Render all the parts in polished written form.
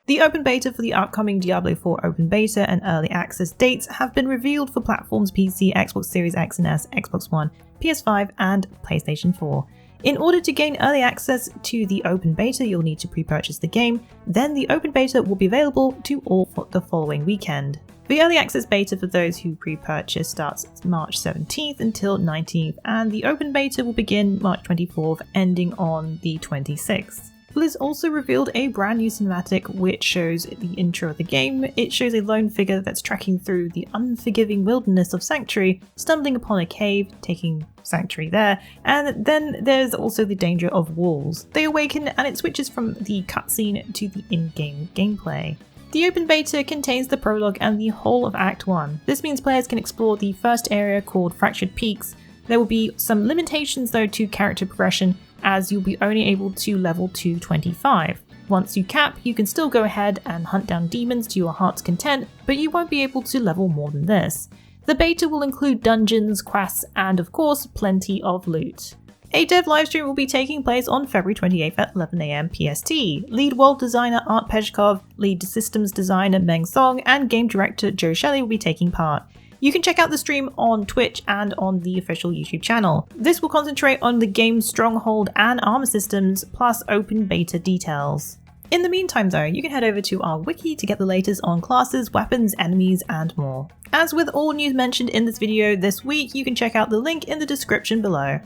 The open beta for the upcoming Diablo 4 open beta and early access dates have been revealed for platforms PC, Xbox Series X and S, Xbox One, PS5 and PlayStation 4. In order to gain early access to the open beta, you'll need to pre-purchase the game, then the open beta will be available to all for the following weekend. The early access beta for those who pre-purchase starts March 17th until 19th, and the open beta will begin March 24th, ending on the 26th. Blizz also revealed a brand new cinematic which shows the intro of the game. It shows a lone figure that's trekking through the unforgiving wilderness of Sanctuary, stumbling upon a cave, taking Sanctuary there, and then there's also the danger of wolves. They awaken and it switches from the cutscene to the in-game gameplay. The open beta contains the prologue and the whole of Act 1. This means players can explore the first area called Fractured Peaks. There will be some limitations though to character progression, as you'll be only able to level to 25. Once you cap, you can still go ahead and hunt down demons to your heart's content, but you won't be able to level more than this. The beta will include dungeons, quests, and of course, plenty of loot. A dev livestream will be taking place on February 28th at 11 AM PST. Lead world designer Art Pezhkov, lead systems designer Meng Song, and game director Joe Shelley will be taking part. You can check out the stream on Twitch and on the official YouTube channel. This will concentrate on the game's stronghold and armor systems, plus open beta details. In the meantime though, you can head over to our wiki to get the latest on classes, weapons, enemies, and more. As with all news mentioned in this video this week, you can check out the link in the description below.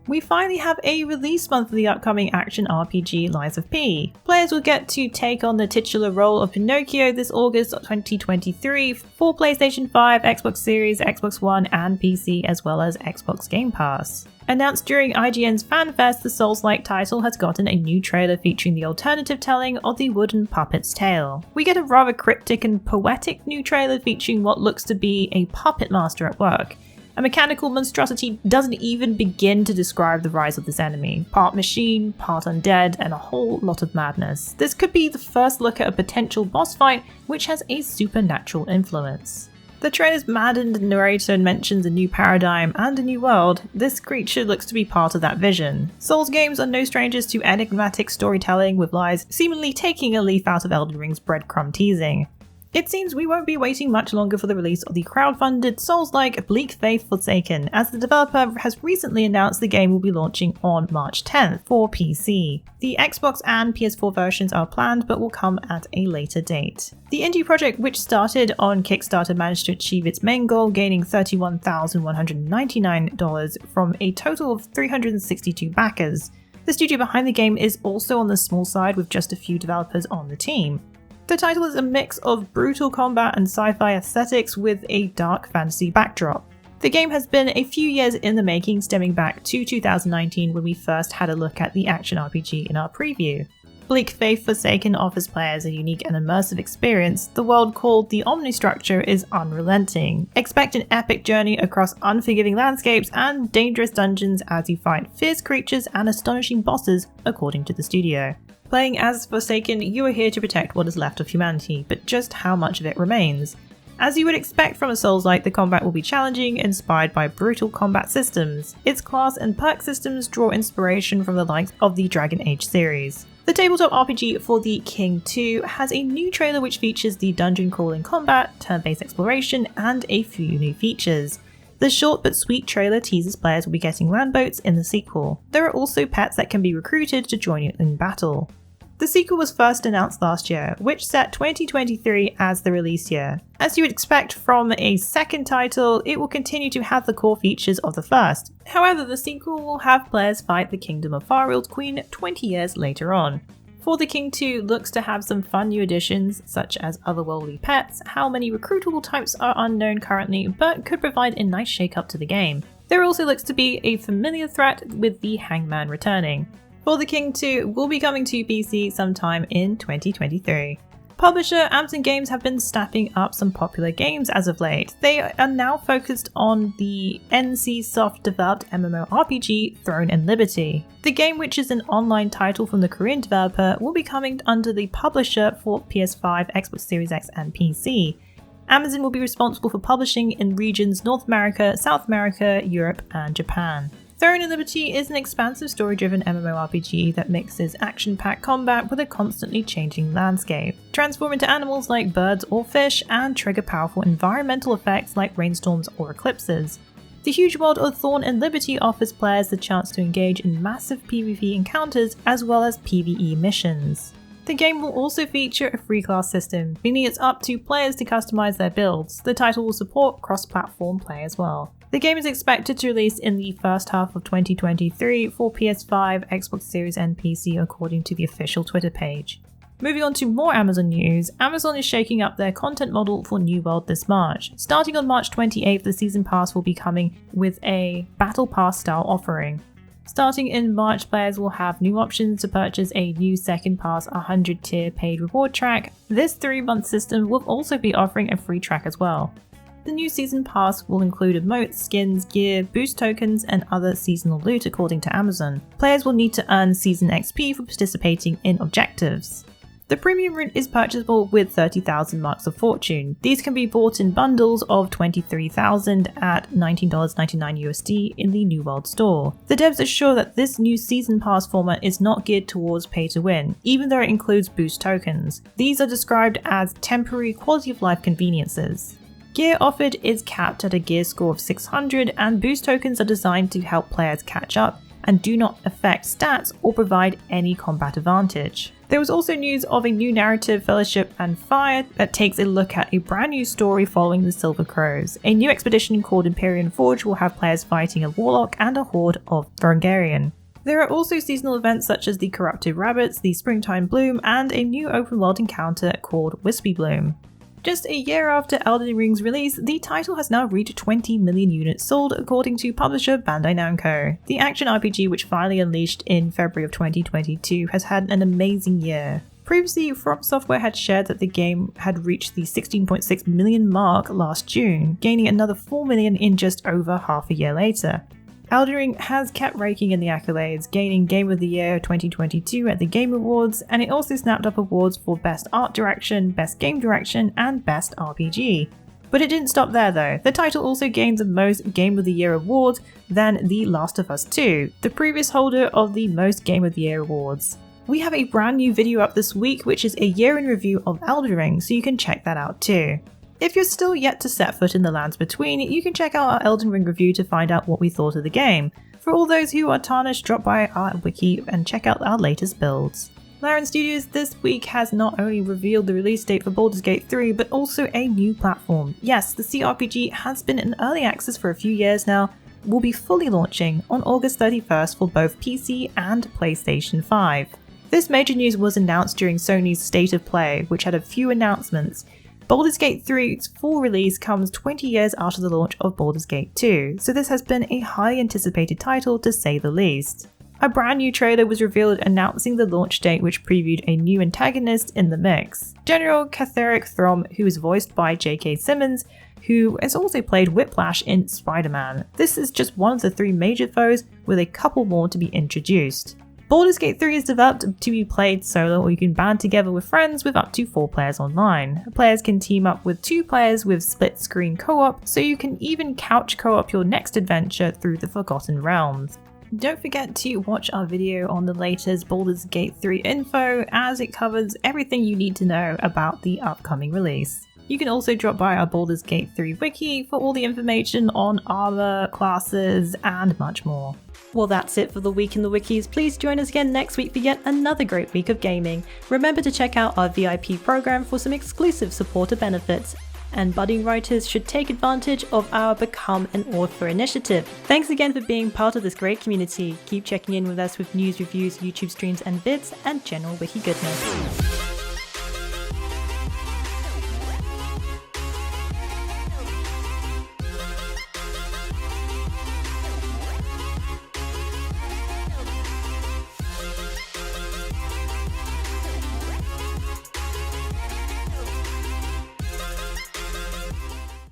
We finally have a release month for the upcoming action RPG Lies of P. Players will get to take on the titular role of Pinocchio this August 2023 for PlayStation 5, Xbox Series, Xbox One and PC, as well as Xbox Game Pass. Announced during IGN's FanFest, the Souls-like title has gotten a new trailer featuring the alternative telling of the wooden puppet's tale. We get a rather cryptic and poetic new trailer featuring what looks to be a puppet master at work. A mechanical monstrosity doesn't even begin to describe the rise of this enemy. Part machine, part undead, and a whole lot of madness. This could be the first look at a potential boss fight which has a supernatural influence. The trailer's maddened narrator mentions a new paradigm and a new world. This creature looks to be part of that vision. Souls games are no strangers to enigmatic storytelling, with lies seemingly taking a leaf out of Elden Ring's breadcrumb teasing. It seems we won't be waiting much longer for the release of the crowdfunded Souls-like Bleak Faith Forsaken, as the developer has recently announced the game will be launching on March 10th for PC. The Xbox and PS4 versions are planned but will come at a later date. The indie project, which started on Kickstarter, managed to achieve its main goal, gaining $31,199 from a total of 362 backers. The studio behind the game is also on the small side, with just a few developers on the team. The title is a mix of brutal combat and sci-fi aesthetics with a dark fantasy backdrop. The game has been a few years in the making, stemming back to 2019 when we first had a look at the action RPG in our preview. Bleak Faith Forsaken offers players a unique and immersive experience. The world, called the Omnistructure, is unrelenting. Expect an epic journey across unforgiving landscapes and dangerous dungeons as you fight fierce creatures and astonishing bosses, according to the studio. Playing as Forsaken, you are here to protect what is left of humanity, but just how much of it remains? As you would expect from a Souls-like, the combat will be challenging, inspired by brutal combat systems. Its class and perk systems draw inspiration from the likes of the Dragon Age series. The tabletop RPG for the King 2 has a new trailer which features the dungeon crawling combat, turn-based exploration, and a few new features. The short but sweet trailer teases players will be getting land boats in the sequel. There are also pets that can be recruited to join you in battle. The sequel was first announced last year, which set 2023 as the release year. As you would expect from a second title, it will continue to have the core features of the first. However, the sequel will have players fight the Kingdom of Farild's queen 20 years later on. For the King 2 looks to have some fun new additions, such as otherworldly pets. How many recruitable types are unknown currently, but could provide a nice shake-up to the game. There also looks to be a familiar threat with the Hangman returning. For the King 2 will be coming to PC sometime in 2023. Publisher Amazon Games have been snapping up some popular games as of late. They are now focused on the NC Soft developed MMORPG Throne and Liberty. The game, which is an online title from the Korean developer, will be coming under the publisher for PS5, Xbox Series X and PC. Amazon will be responsible for publishing in regions North America, South America, Europe and Japan. Throne and Liberty is an expansive story-driven MMORPG that mixes action-packed combat with a constantly changing landscape. Transform into animals like birds or fish, and trigger powerful environmental effects like rainstorms or eclipses. The huge world of Thorn and Liberty offers players the chance to engage in massive PvP encounters as well as PvE missions. The game will also feature a free class system, meaning it's up to players to customize their builds. The title will support cross-platform play as well. The game is expected to release in the first half of 2023 for PS5, Xbox Series and PC according to the official Twitter page. Moving on to more Amazon news, Amazon is shaking up their content model for New World this March. Starting on March 28th, the Season Pass will be coming with a Battle Pass style offering. Starting in March, players will have new options to purchase a new Second Pass 100 tier paid reward track. This 3-month system will also be offering a free track as well. The new Season Pass will include emotes, skins, gear, boost tokens, and other seasonal loot according to Amazon. Players will need to earn Season XP for participating in objectives. The premium route is purchasable with 30,000 marks of fortune. These can be bought in bundles of 23,000 at $19.99 USD in the New World store. The devs assure that this new season pass format is not geared towards pay to win, even though it includes boost tokens. These are described as temporary quality of life conveniences. Gear offered is capped at a gear score of 600, and boost tokens are designed to help players catch up and do not affect stats or provide any combat advantage. There was also news of a new narrative, Fellowship and Fire, that takes a look at a brand new story following the Silver Crows. A new expedition called Empyrean Forge will have players fighting a warlock and a horde of Throngarian. There are also seasonal events such as the Corrupted Rabbits, the Springtime Bloom, and a new open world encounter called Wispy Bloom. Just a year after Elden Ring's release, the title has now reached 20 million units sold according to publisher Bandai Namco. The action RPG, which finally unleashed in February of 2022, has had an amazing year. Previously, From Software had shared that the game had reached the 16.6 million mark last June, gaining another 4 million in just over half a year later. Elden Ring has kept raking in the accolades, gaining Game of the Year 2022 at the Game Awards, and it also snapped up awards for Best Art Direction, Best Game Direction, and Best RPG. But it didn't stop there though. The title also gained the most Game of the Year awards than The Last of Us 2, the previous holder of the most Game of the Year awards. We have a brand new video up this week, which is a year in review of Elden Ring, so you can check that out too. If you're still yet to set foot in the lands between, you can check out our Elden Ring review to find out what we thought of the game. For all those who are tarnished, drop by our wiki and check out our latest builds. Larian Studios this week has not only revealed the release date for Baldur's Gate 3, but also a new platform. Yes, the CRPG has been in early access for a few years now, will be fully launching on August 31st for both PC and PlayStation 5. This major news was announced during Sony's State of Play, which had a few announcements. Baldur's Gate 3's full release comes 20 years after the launch of Baldur's Gate 2, so this has been a highly anticipated title to say the least. A brand new trailer was revealed announcing the launch date, which previewed a new antagonist in the mix. General Catherick Throm, who is voiced by J.K. Simmons, who has also played Whiplash in Spider-Man. This is just one of the 3 major foes, with a couple more to be introduced. Baldur's Gate 3 is developed to be played solo, or you can band together with friends with up to 4 players online. Players can team up with 2 players with split-screen co-op, so you can even couch co-op your next adventure through the Forgotten Realms. Don't forget to watch our video on the latest Baldur's Gate 3 info, as it covers everything you need to know about the upcoming release. You can also drop by our Baldur's Gate 3 wiki for all the information on armor, classes, and much more. Well, that's it for the week in the wikis. Please join us again next week for yet another great week of gaming. Remember to check out our VIP program for some exclusive supporter benefits. And budding writers should take advantage of our Become an Author initiative. Thanks again for being part of this great community. Keep checking in with us with news, reviews, YouTube streams and vids, and general wiki goodness.